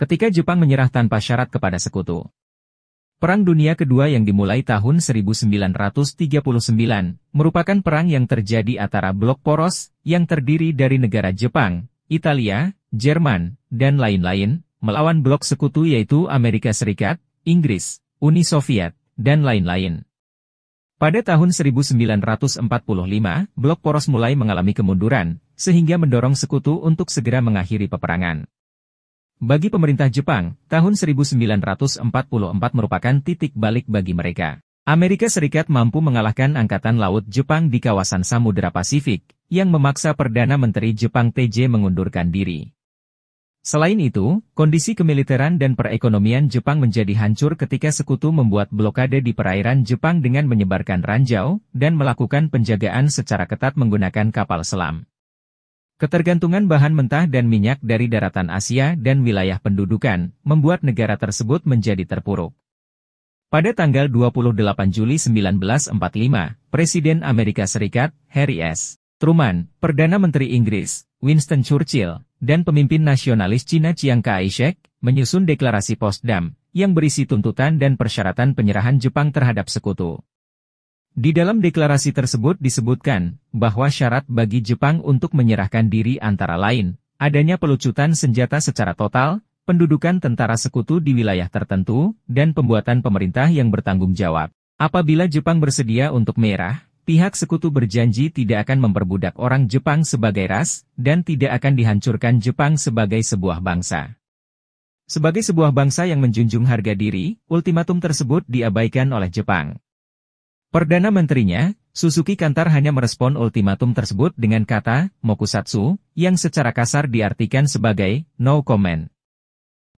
ketika Jepang menyerah tanpa syarat kepada sekutu. Perang Dunia Kedua yang dimulai tahun 1939 merupakan perang yang terjadi antara blok poros yang terdiri dari negara Jepang, Italia, Jerman, dan lain-lain, melawan blok sekutu yaitu Amerika Serikat, Inggris, Uni Soviet, dan lain-lain. Pada tahun 1945, blok poros mulai mengalami kemunduran, sehingga mendorong sekutu untuk segera mengakhiri peperangan. Bagi pemerintah Jepang, tahun 1944 merupakan titik balik bagi mereka. Amerika Serikat mampu mengalahkan Angkatan Laut Jepang di kawasan Samudera Pasifik, yang memaksa Perdana Menteri Jepang T.J. mengundurkan diri. Selain itu, kondisi kemiliteran dan perekonomian Jepang menjadi hancur ketika sekutu membuat blokade di perairan Jepang dengan menyebarkan ranjau dan melakukan penjagaan secara ketat menggunakan kapal selam. Ketergantungan bahan mentah dan minyak dari daratan Asia dan wilayah pendudukan membuat negara tersebut menjadi terpuruk. Pada tanggal 28 Juli 1945, Presiden Amerika Serikat, Harry S. Truman, Perdana Menteri Inggris, Winston Churchill, dan pemimpin nasionalis Cina Chiang Kai-shek menyusun deklarasi Potsdam yang berisi tuntutan dan persyaratan penyerahan Jepang terhadap sekutu. Di dalam deklarasi tersebut disebutkan bahwa syarat bagi Jepang untuk menyerahkan diri antara lain, adanya pelucutan senjata secara total, pendudukan tentara sekutu di wilayah tertentu, dan pembuatan pemerintah yang bertanggung jawab. Apabila Jepang bersedia untuk menyerah, pihak sekutu berjanji tidak akan memperbudak orang Jepang sebagai ras, dan tidak akan dihancurkan Jepang sebagai sebuah bangsa. Sebagai sebuah bangsa yang menjunjung harga diri, ultimatum tersebut diabaikan oleh Jepang. Perdana Menterinya, Suzuki Kantar hanya merespon ultimatum tersebut dengan kata, mokusatsu, yang secara kasar diartikan sebagai, no comment.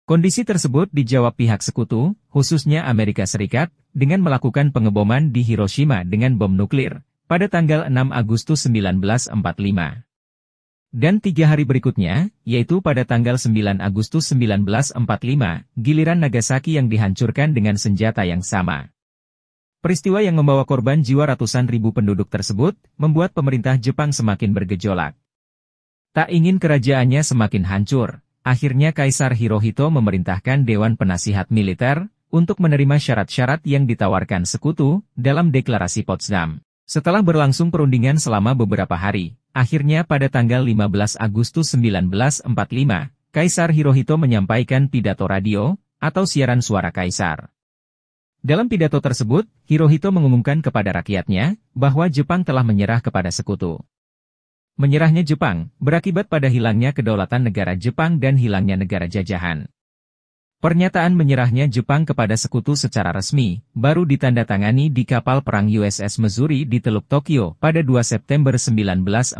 Kondisi tersebut dijawab pihak sekutu, khususnya Amerika Serikat, dengan melakukan pengeboman di Hiroshima dengan bom nuklir, pada tanggal 6 Agustus 1945. Dan 3 hari berikutnya, yaitu pada tanggal 9 Agustus 1945, giliran Nagasaki yang dihancurkan dengan senjata yang sama. Peristiwa yang membawa korban jiwa ratusan ribu penduduk tersebut, membuat pemerintah Jepang semakin bergejolak. Tak ingin kerajaannya semakin hancur, akhirnya Kaisar Hirohito memerintahkan Dewan Penasihat Militer, untuk menerima syarat-syarat yang ditawarkan sekutu, dalam deklarasi Potsdam. Setelah berlangsung perundingan selama beberapa hari, akhirnya pada tanggal 15 Agustus 1945, Kaisar Hirohito menyampaikan pidato radio, atau siaran suara Kaisar. Dalam pidato tersebut, Hirohito mengumumkan kepada rakyatnya, bahwa Jepang telah menyerah kepada sekutu. Menyerahnya Jepang, berakibat pada hilangnya kedaulatan negara Jepang dan hilangnya negara jajahan. Pernyataan menyerahnya Jepang kepada sekutu secara resmi, baru ditandatangani di kapal perang USS Missouri di Teluk Tokyo pada 2 September 1945.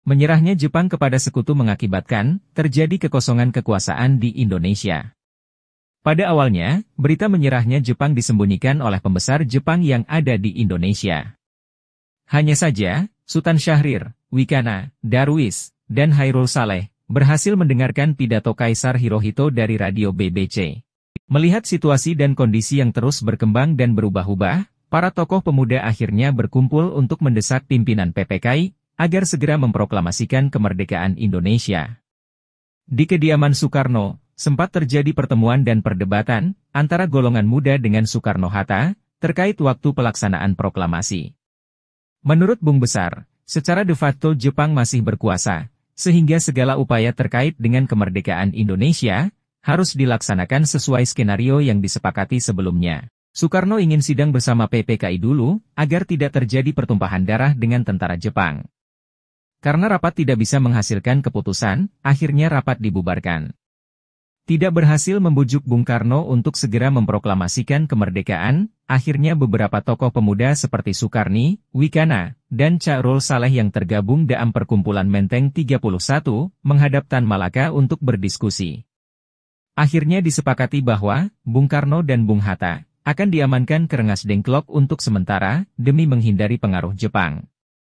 Menyerahnya Jepang kepada sekutu mengakibatkan, terjadi kekosongan kekuasaan di Indonesia. Pada awalnya, berita menyerahnya Jepang disembunyikan oleh pembesar Jepang yang ada di Indonesia. Hanya saja, Sultan Syahrir, Wikana, Darwis, dan Hairul Saleh, berhasil mendengarkan pidato Kaisar Hirohito dari radio BBC. Melihat situasi dan kondisi yang terus berkembang dan berubah-ubah, para tokoh pemuda akhirnya berkumpul untuk mendesak pimpinan PPKI, agar segera memproklamasikan kemerdekaan Indonesia. Di kediaman Soekarno, sempat terjadi pertemuan dan perdebatan antara golongan muda dengan Soekarno-Hatta terkait waktu pelaksanaan proklamasi. Menurut Bung Besar, secara de facto Jepang masih berkuasa, sehingga segala upaya terkait dengan kemerdekaan Indonesia harus dilaksanakan sesuai skenario yang disepakati sebelumnya. Soekarno ingin sidang bersama PPKI dulu, agar tidak terjadi pertumpahan darah dengan tentara Jepang. Karena rapat tidak bisa menghasilkan keputusan, akhirnya rapat dibubarkan. Tidak berhasil membujuk Bung Karno untuk segera memproklamasikan kemerdekaan, akhirnya beberapa tokoh pemuda seperti Sukarni, Wikana, dan Chairul Saleh yang tergabung dalam perkumpulan Menteng 31, menghadap Tan Malaka untuk berdiskusi. Akhirnya disepakati bahwa, Bung Karno dan Bung Hatta, akan diamankan ke Rengas Dengklok untuk sementara, demi menghindari pengaruh Jepang.